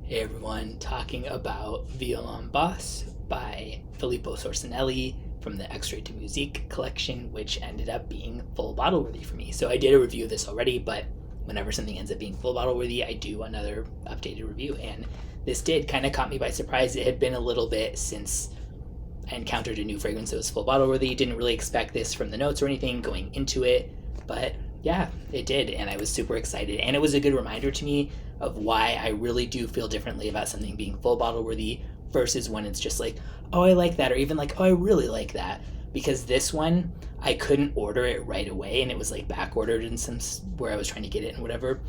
Hey everyone, talking about Violon Basse by Filippo Sorcinelli from the Extrait to Musique collection, which ended up being full bottle worthy for me. So I did a review of this already, but whenever something ends up being full bottle worthy, I do another updated review. And this did kind of caught me by surprise. It had been a little bit since I encountered a new fragrance that was full bottle worthy. Didn't really expect this from the notes or anything going into it, but yeah, it did, and I was super excited. And it was a good reminder to me of why I really do feel differently about something being full bottle worthy versus when it's just like, oh, I like that, or even like, oh, I really like that. Because this one, I couldn't order it right away, and it was like back ordered in some where I was trying to get it and whatever.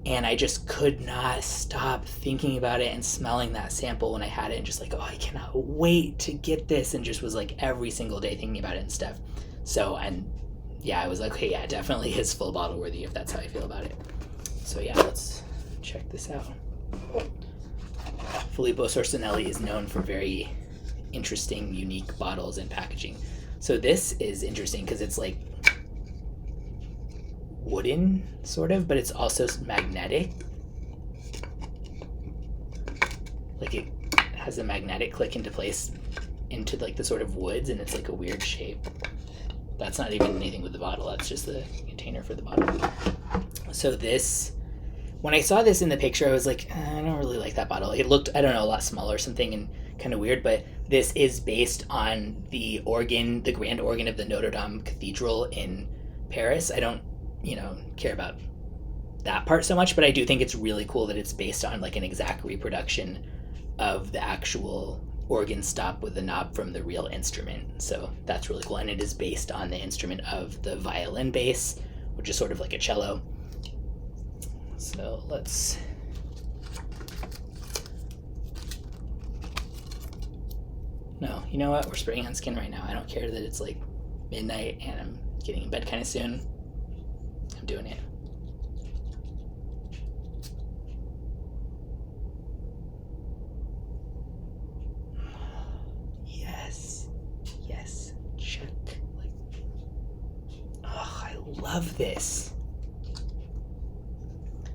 And I just could not stop thinking about it and smelling that sample when I had it, and just like, oh, I cannot wait to get this, and just was like every single day thinking about it and stuff. So, and yeah, I was like, okay, yeah, definitely is full bottle worthy if that's how I feel about it. So yeah, let's check this out. Filippo Sorcinelli is known for very interesting, unique bottles and packaging. So this is interesting because it's like wooden, sort of, but it's also magnetic. Like it has a magnetic click into place into like the sort of woods, and it's like a weird shape. That's not even anything with the bottle, that's just the container for the bottle. So this, when I saw this in the picture, I was like, I don't really like that bottle. It looked, I don't know, a lot smaller or something and kind of weird, but this is based on the organ, the grand organ of the Notre Dame Cathedral in Paris. I don't, care about that part so much, but I do think it's really cool that it's based on like an exact reproduction of the actual organ stop with the knob from the real instrument. So that's really cool, and it is based on the instrument of the violin bass, which is sort of like a cello. So let's no, you know what, we're spraying on skin right now. I don't care that it's like midnight and I'm getting in bed kind of soon. I'm doing it. Yes, check. Like, oh, I love this.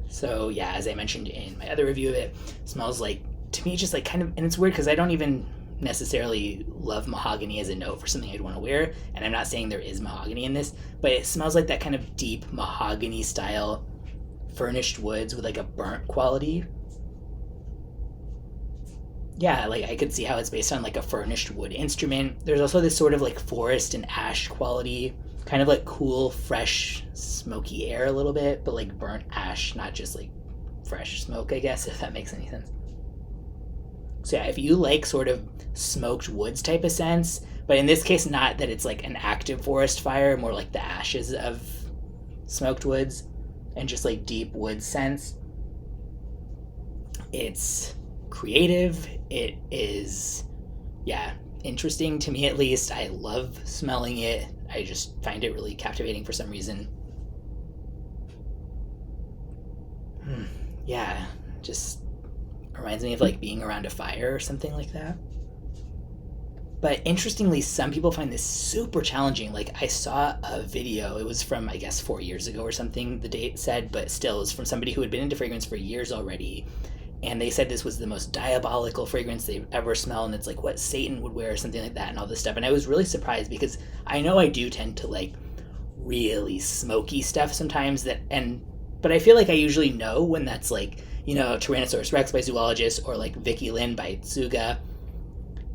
So yeah, as I mentioned in my other review of it, smells like, to me, just like kind of, and it's weird because I don't even necessarily love mahogany as a note for something I'd want to wear, and I'm not saying there is mahogany in this, but it smells like that kind of deep mahogany style furnished woods with like a burnt quality. Yeah, like I could see how it's based on like a furnished wood instrument. There's also this sort of like forest and ash quality, kind of like cool, fresh, smoky air a little bit, but like burnt ash, not just like fresh smoke, I guess, if that makes any sense. So yeah, if you like sort of smoked woods type of sense, but in this case, not that it's like an active forest fire, more like the ashes of smoked woods and just like deep wood sense, it's creative. It is, yeah, interesting to me at least. I love smelling it. I just find it really captivating for some reason. Yeah, just reminds me of like being around a fire or something like that. But interestingly, some people find this super challenging. Like I saw a video, it was from I guess 4 years ago or something, the date said, but still it was from somebody who had been into fragrance for years already. And they said this was the most diabolical fragrance they've ever smelled, and it's like what Satan would wear or something like that and all this stuff. And I was really surprised because I know I do tend to like really smoky stuff sometimes but I feel like I usually know when that's like, Tyrannosaurus Rex by Zoologist or like Vicky Lynn by Tsuga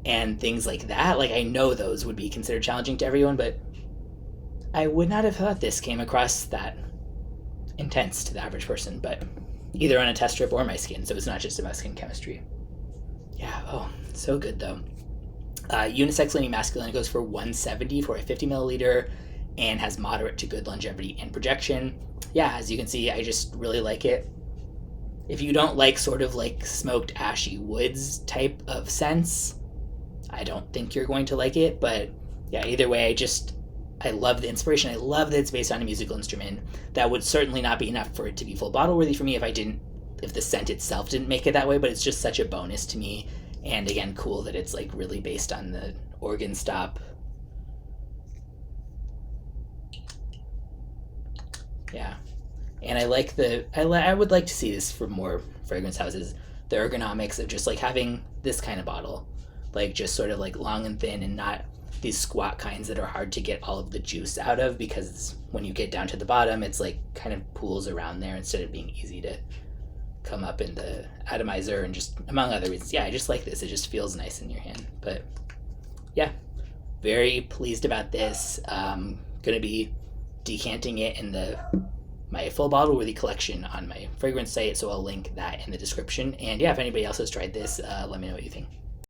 and things like that. Like I know those would be considered challenging to everyone, but I would not have thought this came across that intense to the average person, but either on a test strip or my skin, so it's not just about skin chemistry. Yeah, oh, so good though. Unisex leaning masculine, it goes for $170 for a 50 milliliter and has moderate to good longevity and projection. Yeah, as you can see, I just really like it. If you don't like sort of like smoked ashy woods type of sense, I don't think you're going to like it, but yeah, either way, I love the inspiration. I love that it's based on a musical instrument. That would certainly not be enough for it to be full bottle worthy for me if the scent itself didn't make it that way, but it's just such a bonus to me. And again, cool that it's like really based on the organ stop. Yeah. And I like I would like to see this for more fragrance houses. the ergonomics of just like having this kind of bottle, like just sort of like long and thin and not these squat kinds that are hard to get all of the juice out of, because when you get down to the bottom, it's like kind of pools around there instead of being easy to come up in the atomizer, and just among other reasons. Yeah, I just like this. It just feels nice in your hand. But yeah, very pleased about this. Gonna be decanting it in my full bottle worthy collection on my fragrance site, so I'll link that in the description. And yeah, if anybody else has tried this, let me know what you think.